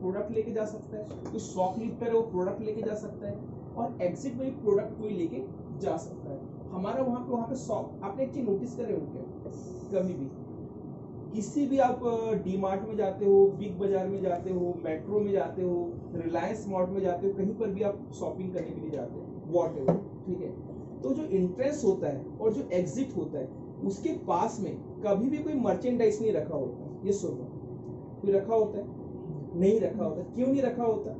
Product लेके जा सकता है, कोई शॉप लिफ्टर है वो प्रोडक्ट लेके जा सकता है, और एग्जिट में भी प्रोडक्ट कोई लेके जा सकता है। हमारा वहाँ पे शॉप, आपने एक चीज नोटिस करे हो क्या, कभी भी किसी भी आप डी मार्ट में जाते हो, बिग बाजार में जाते हो, मेट्रो में जाते हो, रिलायंस मार्ट में जाते हो, कहीं पर भी आप शॉपिंग करने के लिए जाते हो, वॉटएवर, ठीक है, तो जो एंट्रेंस होता है और जो एग्जिट होता है उसके पास में कभी भी कोई मर्चेंडाइज नहीं रखा होता। ये सुनो, कोई रखा होता है? नहीं रखा होता। क्यों नहीं रखा होता?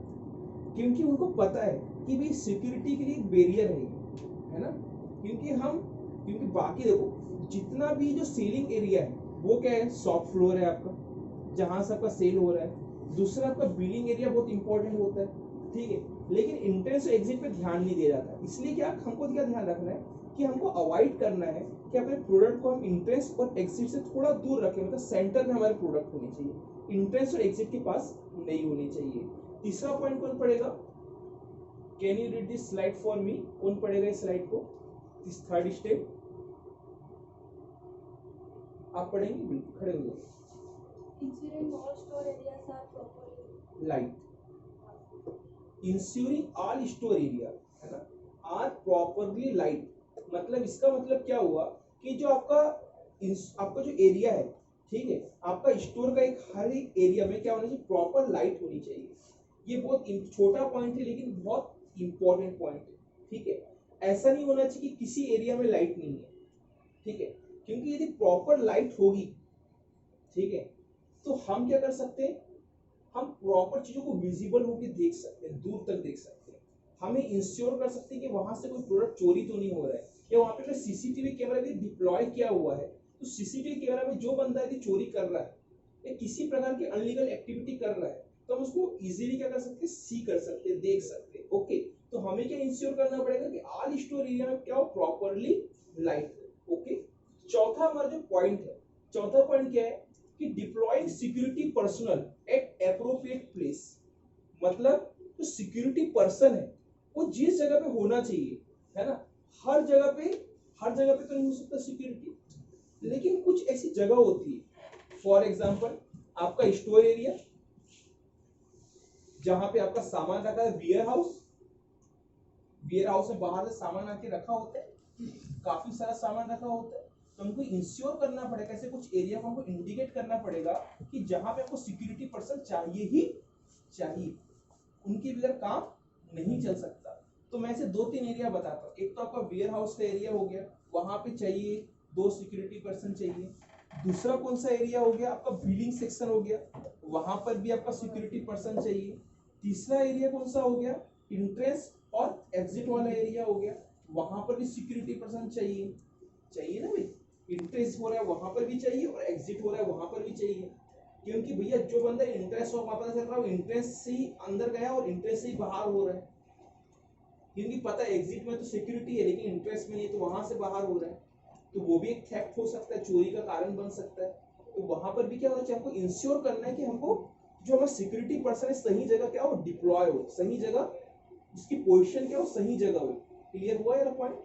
क्योंकि उनको पता है कि भाई सिक्योरिटी के लिए एक बैरियर है ना, क्योंकि बाकी देखो जितना भी जो सेलिंग एरिया है वो क्या है, शॉप फ्लोर है आपका, जहां से आपका सेल हो रहा है। दूसरा आपका बिलिंग एरिया बहुत इंपॉर्टेंट होता है, ठीक है, लेकिन एंट्रेंस और एग्जिट पे ध्यान नहीं दिया जाता। इसलिए क्या हमको क्या ध्यान रखना है कि हमको अवॉइड करना है कि अपने प्रोडक्ट को हम एंट्रेंस और एग्जिट से थोड़ा दूर रखें, मतलब सेंटर में हमारे प्रोडक्ट होनी चाहिए, एंट्रेंस और एग्जिट के पास नहीं होनी चाहिए। तीसरा पॉइंट कौन पढ़ेगा? Can you read this slide for me? कौन पढ़ेगा इस स्लाइड को? दिस थर्ड स्टेप आप पढ़ेंगे, बिल्कुल खड़े हो जाओ। Ensuring all store areas are properly light, ensuring all store area, है ना, आर प्रॉपरली लाइट। मतलब इसका मतलब क्या हुआ कि जो आपका जो एरिया है, ठीक है, आपका स्टोर का एक हर एक एरिया में क्या होना चाहिए, प्रॉपर लाइट होनी चाहिए। ये बहुत छोटा पॉइंट है लेकिन बहुत इंपॉर्टेंट पॉइंट है, ठीक है। ऐसा नहीं होना चाहिए कि किसी एरिया में लाइट नहीं है, ठीक है, क्योंकि यदि प्रॉपर लाइट होगी, ठीक है, तो हम क्या कर सकते हैं, हम प्रॉपर चीजों को विजिबल होकर देख सकते हैं, दूर तक देख सकते हैं। हमें इंश्योर कर सकते हैं कि वहां से कोई प्रोडक्ट चोरी तो नहीं हो रहा है, या वहां पे सीसीटीवी कैमरा भी डिप्लॉय किया हुआ है, तो सीसीटीवी कैमरा में जो बंदा यदि चोरी कर रहा है या किसी प्रकार की अनलीगल एक्टिविटी कर रहा है तो हम उसको इजीली क्या कर सकते हैं, सी कर सकते हैं, देख सकते हैं। ओके, तो हमें क्या इंश्योर करना पड़ेगा कि ऑल स्टोर एरिया में क्या हो, प्रॉपरली लाइट हो। ओके, चौथा हमारा जो पॉइंट है, चौथा पॉइंट क्या है कि deploying security personnel at appropriate place. मतलब जो सिक्योरिटी पर्सन है वो जिस जगह पे होना चाहिए, है ना, हर जगह पे तो नहीं हो सकता सिक्योरिटी, लेकिन कुछ ऐसी जगह होती है, फॉर एग्जांपल आपका स्टोर एरिया जहां पे आपका सामान रखा है, वेयर हाउस में बाहर से सामान आके रखा होता है, काफी सारा सामान रखा होता है, तो हमको इंश्योर करना पड़ेगा, ऐसे कुछ एरिया को हमको इंडिकेट करना पड़ेगा कि जहां पे आपको सिक्योरिटी पर्सन चाहिए ही चाहिए, उनके बगैर काम नहीं चल सकता। तो मैं ऐसे 2-3 एरिया बताता हूँ। एक तो आपका वेयर हाउस का एरिया हो गया, वहां पे चाहिए 2 सिक्योरिटी पर्सन चाहिए। दूसरा कौन सा एरिया हो गया, आपका बिलिंग सेक्शन हो गया, वहां पर भी आपका सिक्योरिटी पर्सन चाहिए। तीसरा एरिया कौन सा हो गया, एंट्रेंस और एग्जिट वाला एरिया हो गया, वहां पर भी सिक्योरिटी पर्सन चाहिए ना भाई, इंट्रेस हो रहा है वहां पर भी चाहिए और एग्जिट हो रहा है वहां पर भी चाहिए, क्योंकि भैया जो बंदा इंट्रेस हो वापस चल रहा है, इंट्रेस से ही अंदर गया और इंट्रेस से ही बाहर हो रहा है, क्योंकि पता है एग्जिट में तो सिक्योरिटी है लेकिन इंट्रेस में नहीं, तो वहां से बाहर हो रहा है, तो वो भी एक थेफ्ट हो सकता है, चोरी का कारण बन सकता है। तो वहां पर भी क्या होना चाहिए, हमको इंश्योर करना है कि हमको जो हमारा सिक्योरिटी पर्सन है सही जगह क्या हो, डिप्लॉय हो, सही जगह उसकी पोजीशन क्या हो, सही जगह हो। क्लियर हुआ यार पॉइंट?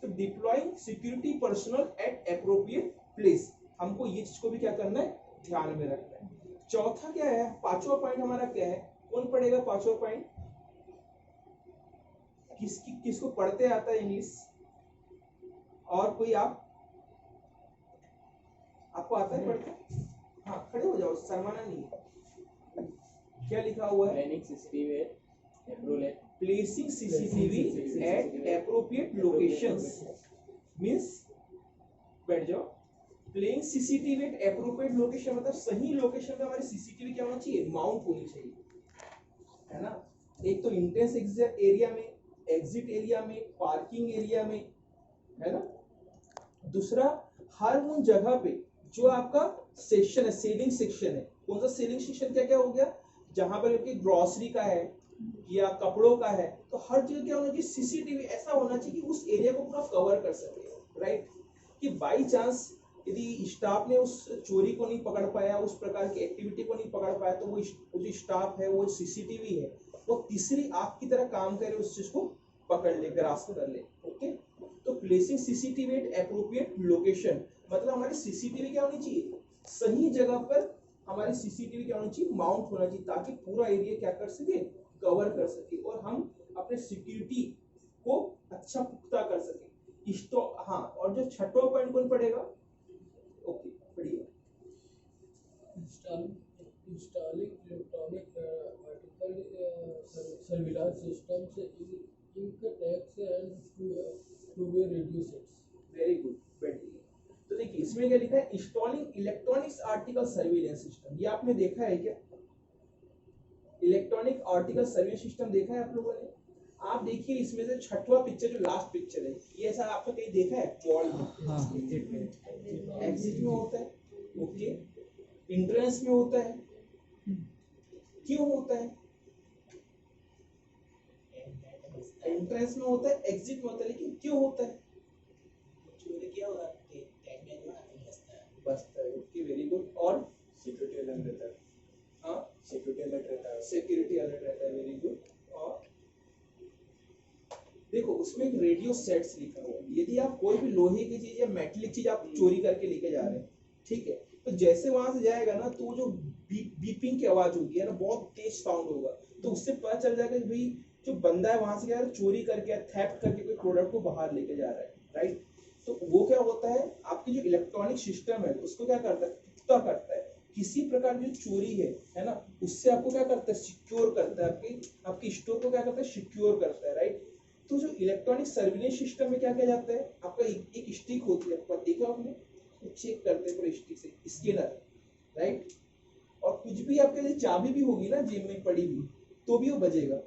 तो deploying security personnel at appropriate place, हमको ये चीज को भी क्या करना है, ध्यान में रखना है। चौथा क्या है, पांचवा पॉइंट हमारा क्या है, कौन पढ़ेगा पांचवा पॉइंट? किसको पढ़ते आता है इंग्लिश? और कोई आपको आता है पढ़ते? हाँ खड़े हो जाओ, शर्माना नहीं। क्या लिखा हुआ है? Placing CCTV at appropriate locations means, बैठ जाओ, playing CCTV at appropriate location मतलब सही लोकेशन पे हमारी CCTV क्या होना चाहिए, माउंट होनी चाहिए, है ना। एक तो इंटेंस एरिया में, एग्जिट एरिया में, पार्किंग एरिया में, है ना। दूसरा हर उन जगह पे जो आपका सेक्शन है, सेलिंग सेक्शन है, कौन सा सेलिंग सेक्शन क्या क्या हो गया, जहां पर आपकी ग्रोसरी का है या कपड़ों का है, तो हर जगह क्या होना चाहिए, सीसीटीवी ऐसा होना चाहिए कि उस एरिया को पूरा कवर कर सके, राइट। कि बाई चांस यदि स्टाफ ने उस चोरी को नहीं पकड़ पाया, उस प्रकार की एक्टिविटी को नहीं पकड़ पाया, तो वो जो स्टाफ है, वो सीसीटीवी है, वो तीसरी आंख की तरह काम करे, उस चीज को पकड़ ले, ग्रास्प कर ले। ओके, तो placing CCTV at appropriate location मतलब हमारी सीसीटीवी क्या होनी चाहिए, सही जगह पर हमारी सीसीटीवी क्या होनी चाहिए, माउंट होना चाहिए, ताकि पूरा एरिया क्या कर सके, कवर कर सके, और हम अपने सिक्योरिटी को अच्छा पुख्ता कर सके। इस्तो हाँ, और जो छठवां पॉइंट कौन पड़ेगा, ओके पढ़िए। installing electronic article surveillance systems in tags and two-way radio sets. Very good, बैठिए। तो देखिए इसमें क्या लिखा है, installing electronics article surveillance system. ये आपने देखा है क्या, इलेक्ट्रॉनिक आर्टिकल सर्विलेंस सिस्टम देखा है आप लोगों ने? आप देखिए इसमें से छठवां पिक्चर जो लास्ट पिक्चर है, ये ऐसा आपने कहीं देखा है वॉल में? एग्जिट में होता है, ओके, एंट्रेंस में होता है, क्यों होता है? एंट्रेंस में होता है, एग्जिट में होता है, लेकिन क्यों होता है? चोरी किया होगा, टैग में जो बसता है, ओके वेरी गुड। और सिक्योरिटी अलर्ट रहता है, हाँ सिक्योरिटी अलर्ट रहता है, सिक्योरिटी अलर्ट रहता है, वेरी गुड। और देखो उसमें एक रेडियो सेट्स लिखा हुआ है, यदि आप कोई भी लोहे की चीज या मेटलिक चीज आप चोरी करके लेके जा रहे हैं, ठीक है, तो जैसे वहां से जाएगा ना, तो जो बीपिंग की आवाज होगी है ना, बहुत तेज साउंड होगा, तो उससे पता चल जाएगा कि भाई जो बंदा है वहां से क्या चोरी करके या थेफ्ट करके कोई प्रोडक्ट को बाहर लेके जा रहा है, राइट। तो वो क्या होता है, आपकी जो इलेक्ट्रॉनिक सिस्टम है उसको क्या करता है, पुख्ता करता है, किसी प्रकार जो चोरी है ना, उससे आपको क्या करता है, सिक्योर करता है, आपकी स्टोर को क्या करता है, सिक्योर करता है, राइट। तो जो इलेक्ट्रॉनिक सर्विलेंस सिस्टम में क्या किया जाता है, आपका एक स्टिक होती है, आपको देखा आपने, चेक करते हैं पूरे स्टिक से, स्कैनर, राइट। और कुछ भी आपके लिए चाबी भी होगी ना जेब में पड़ी हुई, तो भी वो बजेगा।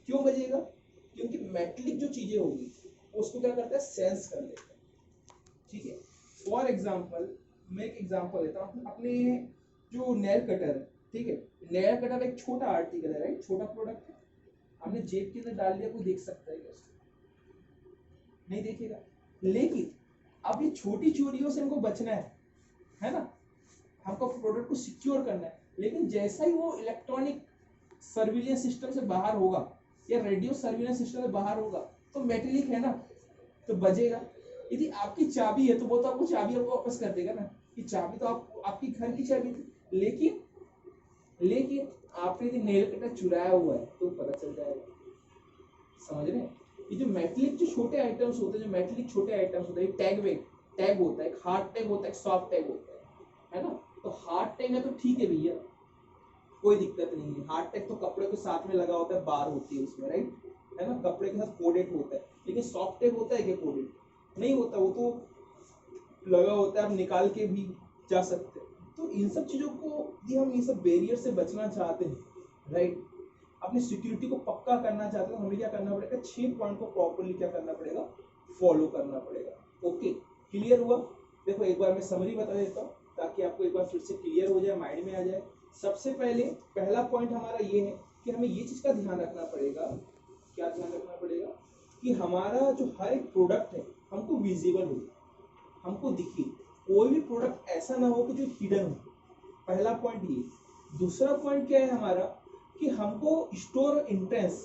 क्यों बजेगा? क्योंकि मेटलिक जो चीजें होगी उसको क्या करता है, सेंस कर लेता है, ठीक है। फॉर एग्जांपल मैं एक एग्जांपल लेता हूँ, अपने जो नेल कटर है, ठीक है, नेल कटर एक छोटा आर्टिकल है, राइट, छोटा प्रोडक्ट है, हमने जेब के अंदर डाल दिया, कोई देख सकता है क्या उसको? नहीं देखेगा। लेकिन अब ये छोटी चोरियों से हमको बचना है ना, हमको प्रोडक्ट को सिक्योर करना है, लेकिन जैसा ही वो इलेक्ट्रॉनिक सर्विलेंस सिस्टम से बाहर होगा या रेडियो सर्विलेंस सिस्टम से बाहर होगा, तो मेटेलिक है ना, तो बजेगा। यदि आपकी चाबी है तो वो तो आपको चाबी आपको वापस कर देगा ना, कि चाबी तो आपकी घर की चाबी थी, लेकिन आपने यदि नेल कटर चुराया हुआ है तो पता चल जाएगा, समझ रहे हैं? ये जो मेटलिक जो छोटे आइटम्स होते हैं, जो मेटलिक छोटे आइटम्स होते हैं, टैग होता है, एक हार्ड टैग होता है, एक सॉफ्ट टैग होता है ना। तो हार्ड टैग है तो ठीक है भैया, कोई दिक्कत नहीं है, हार्ड टैग तो कपड़े के साथ में लगा होता है, बार होती है उसमें, राइट, है ना, कपड़े के साथ कोडेड होता है। लेकिन सॉफ्ट टैग होता है क्या कोडेड? नहीं होता, वो तो लगा होता है, आप निकाल के भी जा सकते हैं। तो इन सब चीजों को यदि हम ये सब बैरियर से बचना चाहते हैं, राइट, अपनी सिक्योरिटी को पक्का करना चाहते हैं, तो हमें क्या करना पड़ेगा, 6 पॉइंट को प्रॉपर्ली क्या करना पड़ेगा, फॉलो करना पड़ेगा। ओके, क्लियर हुआ? देखो एक बार मैं समरी बता देता हूँ ताकि आपको एक बार फिर से क्लियर हो जाए, माइंड में आ जाए। सबसे पहले पहला पॉइंट हमारा ये है कि हमें ये चीज का ध्यान रखना पड़ेगा, क्या ध्यान रखना पड़ेगा, कि हमारा जो हर एक प्रोडक्ट है हमको विजिबल हो, हमको दिखे, कोई भी प्रोडक्ट ऐसा ना हो कि जो हिडन हो। पहला पॉइंट ये। दूसरा पॉइंट क्या है हमारा, कि हमको स्टोर एंट्रेंस,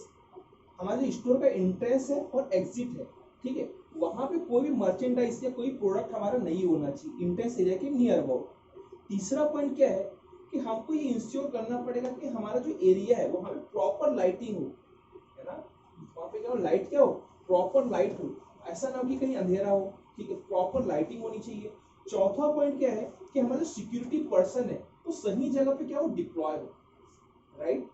हमारे स्टोर का एंट्रेंस है और एग्जिट है, ठीक है, वहां पे कोई भी मर्चेंडाइज या कोई प्रोडक्ट हमारा नहीं होना चाहिए इंटेंस एरिया के नियर अबाउट। तीसरा पॉइंट क्या है, कि हमको ये इंश्योर करना पड़ेगा कि हमारा जो एरिया है वहां पे प्रॉपर लाइटिंग हो, है ना, वहां पे क्या हो, लाइट क्या हो, प्रॉपर लाइट हो, ऐसा ना हो कि कहीं अंधेरा हो, ठीक है, प्रॉपर लाइटिंग होनी चाहिए। चौथा पॉइंट क्या है, कि हमारा सिक्योरिटी पर्सन है तो सही जगह पे क्या हो, डिप्लॉय हो, राइट।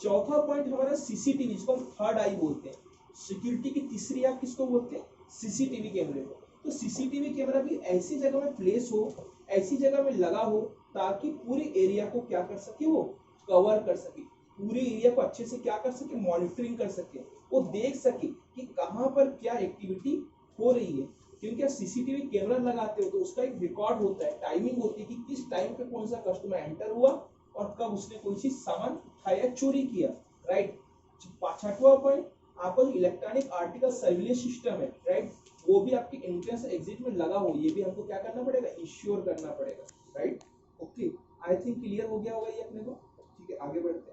चौथा पॉइंट हमारा सीसीटीवी, जिसको हम थर्ड आई बोलते हैं, सिक्योरिटी की तीसरी आप किसको बोलते हैं, सीसीटीवी कैमरे को। तो सीसीटीवी कैमरा भी ऐसी जगह में प्लेस हो, ऐसी जगह में लगा हो, ताकि पूरे एरिया को क्या कर सके, वो कवर कर सके, पूरे एरिया को अच्छे से क्या कर सके, मॉनिटरिंग कर सके, वो देख सके कि कहाँ पर क्या एक्टिविटी हो रही है। क्योंकि आप सीसीटीवी कैमरा लगाते हो तो उसका एक रिकॉर्ड होता है, टाइमिंग होती है कि किस टाइम पे कौन सा कस्टमर एंटर हुआ और कब उसने कोई चीज सामान उठाया, चोरी किया, राइट। छठवां पॉइंट, आपका जो इलेक्ट्रॉनिक आर्टिकल सर्विलेंस सिस्टम है, राइट, वो भी आपके एंट्रेंस एग्जिट में लगा हो, ये भी हमको क्या करना पड़ेगा, इंश्योर करना पड़ेगा, right. Okay, I think clear हो गया होगा ये अपने को, ठीक है, आगे बढ़ते हैं।